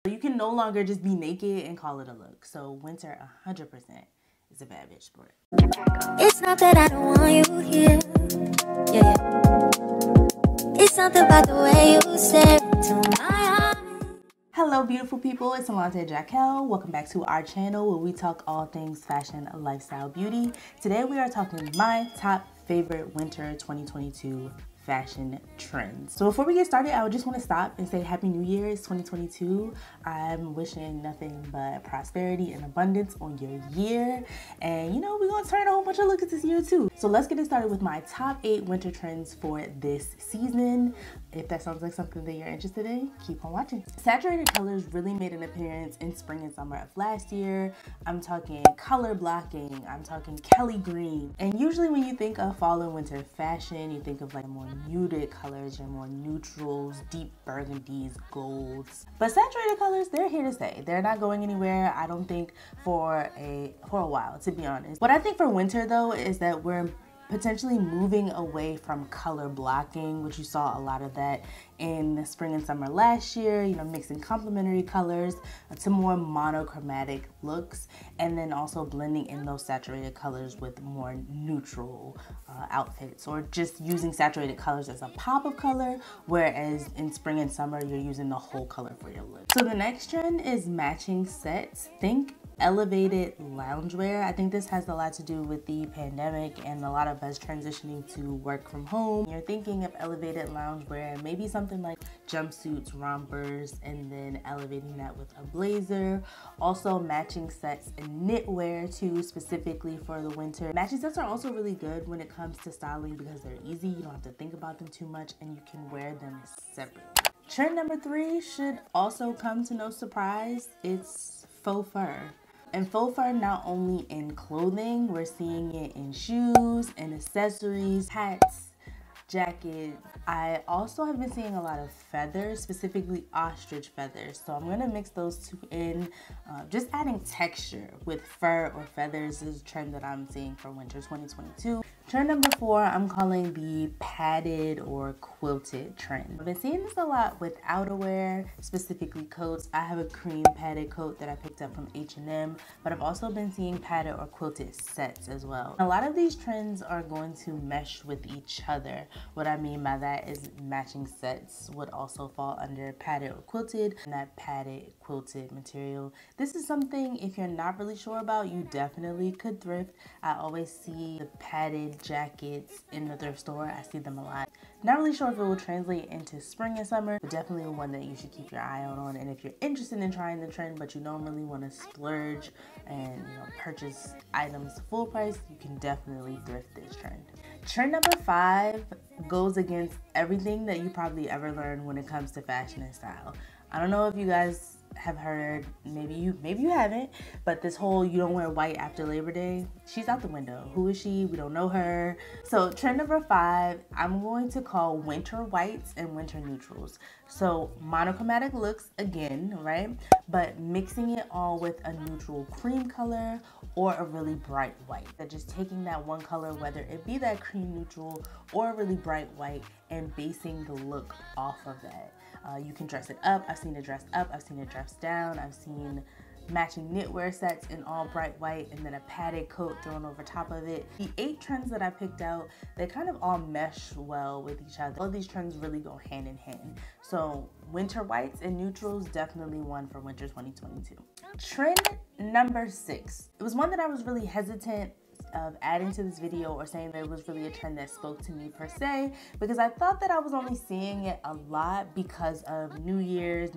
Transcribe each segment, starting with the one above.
You can no longer just be naked and call it a look. So winter 100% is a bad bitch sport. It's not that I don't want you here. Yeah, yeah. It's something about the way you stare into my eyes. Hello beautiful people, it's Allante Jacquell. Welcome back to our channel where we talk all things fashion, lifestyle, beauty. Today we are talking my top favorite winter 2022 fashion trends. So before we get started, I would just want to stop and say Happy New Year. It's 2022. I'm wishing nothing but prosperity and abundance on your year. And you know, we're going to turn a whole bunch of look at this year too. So let's get it started with my top 8 winter trends for this season. If that sounds like something that you're interested in, keep on watching. Saturated colors really made an appearance in spring and summer of last year. I'm talking color blocking, I'm talking Kelly green. And usually when you think of fall and winter fashion, you think of like more muted colors, your more neutrals, deep burgundies, golds. But saturated colors, they're here to stay. They're not going anywhere, I don't think, for a while, to be honest. What I think for winter though is that we're potentially moving away from color blocking, which you saw a lot of that in the spring and summer last year, you know, mixing complementary colors to more monochromatic looks, and then also blending in those saturated colors with more neutral outfits, or just using saturated colors as a pop of color, whereas in spring and summer you're using the whole color for your look. So the next trend is matching sets. Think elevated loungewear. I think this has a lot to do with the pandemic and a lot of us transitioning to work from home. You're thinking of elevated loungewear, maybe something like jumpsuits, rompers, and then elevating that with a blazer. Also matching sets and knitwear too, specifically for the winter. Matching sets are also really good when it comes to styling because they're easy. You don't have to think about them too much and you can wear them separately. Trend number 3 should also come to no surprise. It's faux fur. And faux fur not only in clothing, we're seeing it in shoes and accessories, hats, jackets. I also have been seeing a lot of feathers, specifically ostrich feathers. So I'm gonna mix those two in. Just adding texture with fur or feathers is a trend that I'm seeing for winter 2022. Trend number 4, I'm calling the padded or quilted trend. I've been seeing this a lot with outerwear, specifically coats. I have a cream padded coat that I picked up from H&M, but I've also been seeing padded or quilted sets as well. A lot of these trends are going to mesh with each other. What I mean by that is matching sets would also fall under padded or quilted, and that padded quilted material. This is something, if you're not really sure about, you definitely could thrift. I always see the padded jackets in the thrift store. I see them a lot. Not really sure if it will translate into spring and summer, but definitely one that you should keep your eye out on. And if you're interested in trying the trend, but you don't really want to splurge and purchase items full price, you can definitely thrift this trend. Trend number 5 goes against everything that you probably ever learned when it comes to fashion and style. I don't know if you guys have heard, maybe you haven't, but this whole you don't wear white after Labor Day, she's out the window. Who is she? We don't know her. So trend number 5, I'm going to call winter whites and winter neutrals. So monochromatic looks again, right? But mixing it all with a neutral cream color or a really bright white. So just taking that one color, whether it be that cream neutral or a really bright white, and basing the look off of that. You can dress it up. I've seen it dressed up. I've seen it dressed down. I've seen matching knitwear sets in all bright white and then a padded coat thrown over top of it. The 8 trends that I picked out, they kind of all mesh well with each other. All of these trends really go hand in hand. So winter whites and neutrals, definitely one for winter 2022. Trend number 6. It was one that I was really hesitant of adding to this video or saying that it was really a trend that spoke to me per se, because I thought that I was only seeing it a lot because of New Year's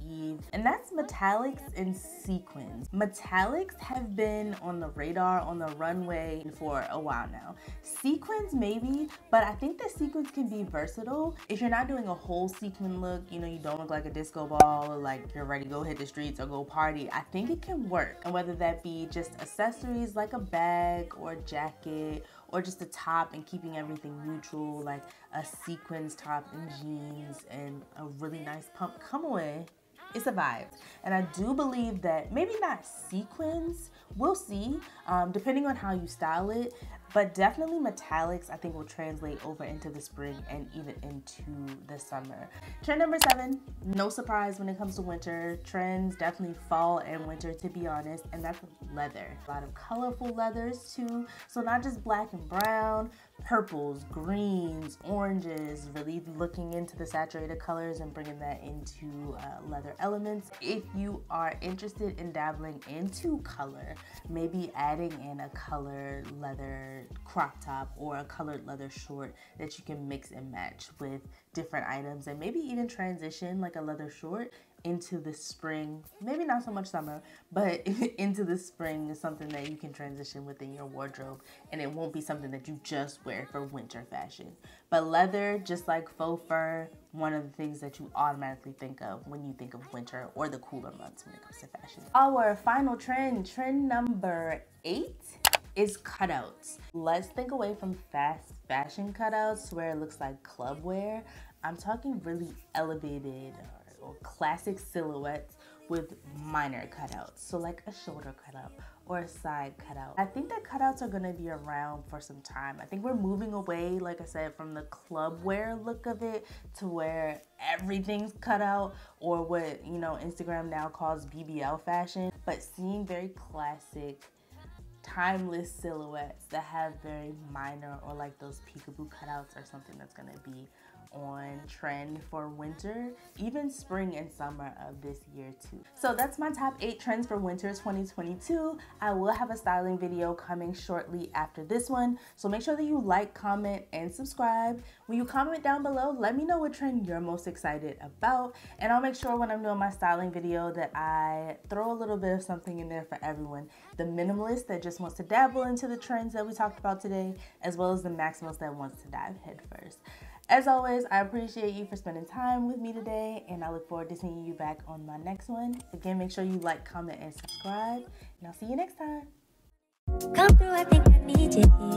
Eve, and that's metallics and sequins. Metallics have been on the radar, on the runway for a while now. Sequins maybe, but I think that sequins can be versatile. If you're not doing a whole sequin look, you don't look like a disco ball or like you're ready to go hit the streets or go party, I think it can work. And whether that be just accessories like a bag or a jacket, or just a top and keeping everything neutral, like a sequins top and jeans and a really nice pump, come away. It's a vibe. And I do believe that maybe not sequins, we'll see, depending on how you style it, But definitely metallics I think will translate over into the spring and even into the summer. Trend number 7, no surprise when it comes to winter. Trends definitely fall and winter, to be honest, and that's leather. A lot of colorful leathers too, so not just black and brown, purples, greens, oranges, really looking into the saturated colors and bringing that into leather elements. If you are interested in dabbling into color, maybe adding in a colored leather crop top or a colored leather short that you can mix and match with different items, and maybe even transition like a leather short into the spring, maybe not so much summer, but into the spring is something that you can transition within your wardrobe, and it won't be something that you just wear for winter fashion. But leather, just like faux fur, one of the things that you automatically think of when you think of winter or the cooler months when it comes to fashion. Our final trend, trend number 8, is cutouts. Let's think away from fast fashion cutouts where it looks like club wear. I'm talking really elevated or classic silhouettes with minor cutouts. So like a shoulder cutout or a side cutout. I think that cutouts are gonna be around for some time. I think we're moving away, like I said, from the club wear look of it to where everything's cut out, or what, you know, Instagram now calls BBL fashion, but seeing very classic, timeless silhouettes that have very minor or like those peekaboo cutouts are something that's gonna be on trend for winter, even spring and summer of this year too. So that's my top 8 trends for winter 2022. I will have a styling video coming shortly after this one, so make sure that you like, comment, and subscribe. When you comment down below, let me know what trend you're most excited about, and I'll make sure when I'm doing my styling video that I throw a little bit of something in there for everyone. The minimalist that just wants to dabble into the trends that we talked about today, as well as the maximalist that wants to dive head first. As always, I appreciate you for spending time with me today, and I look forward to seeing you back on my next one. Again, make sure you like, comment, and subscribe, and I'll see you next time. Come through, I think I need you here.